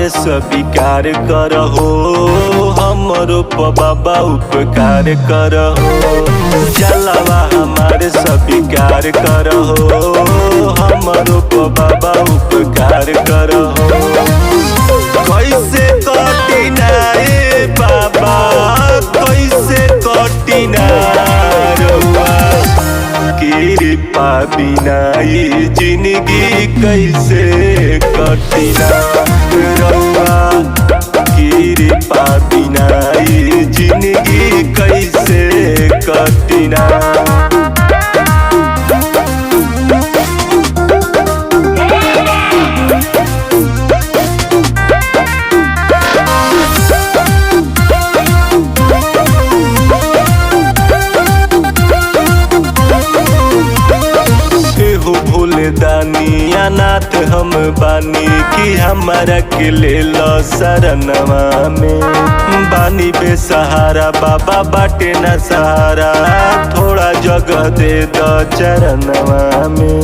हमारे स्वीकार करहो, हमरो बाबा उपकार करहो। जलवा हमारे स्वीकार करहो, हमरो बाबा उपकार करहो। कैसे कटिना रे बाबा, कैसे कटिना रउआ, कृपा बिना ये जिंदगी कैसे कटिना रउआ, कृपा बिना ये जिंदगी कैसे कटिना। भोले दानी अनाथ हम बानी, कि हमारा के ले लो शरणवा में। बानी बेसहारा बाबा बाटे न सहारा, थोड़ा जगह दे दो चरणवा में।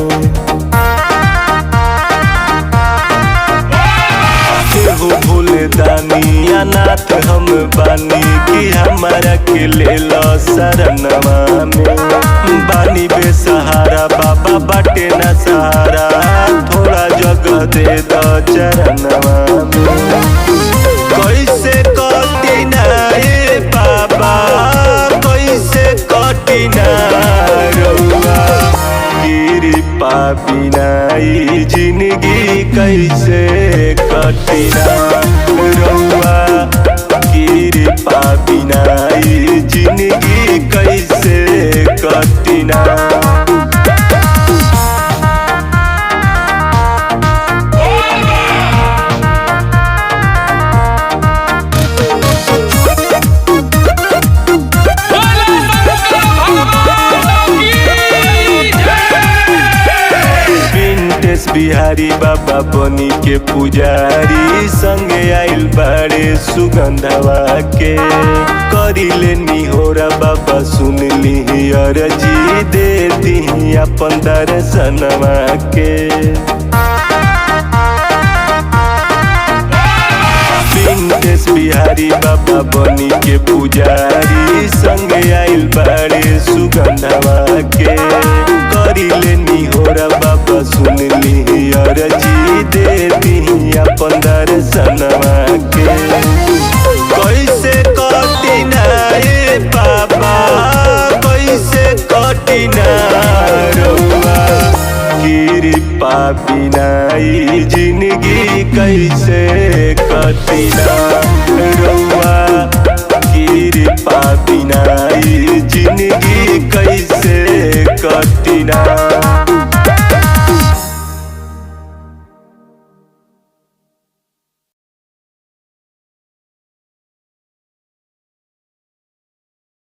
भोले दानी अनाथ हम बानी, कि हमारा के ले लो शरणवा में। बानी बेसहारा बाबा बाटे न सहारा, थोड़ा जगह दे दो चरणवा में। कैसे कटिना रे बाबा, कैसे कटिना रउआ, कृपा बिना ई जिंदगी कैसे कटिना रउआ, कृपा बिना ई जिंदगी कैसे कटिना। बिहारी बाबा बनी के पुजारी, संगे आइल बाड़े सुगंधवा के। करिले निहोरा बाबा सुन ली अर्जी, दे दी अपन दर्शनवा के। बिहारी बाबा बनी के पुजारी, संगे आइल बाड़े सुगंधवा के। करिले निहोरा बाबा सुन ली अर्जी, दे दी अपन दर्शनवा के। कैसे कटिना रे बाबा, कैसे कटिना रउआ, कृपा बिना ई जिंदगी कैसे कटिना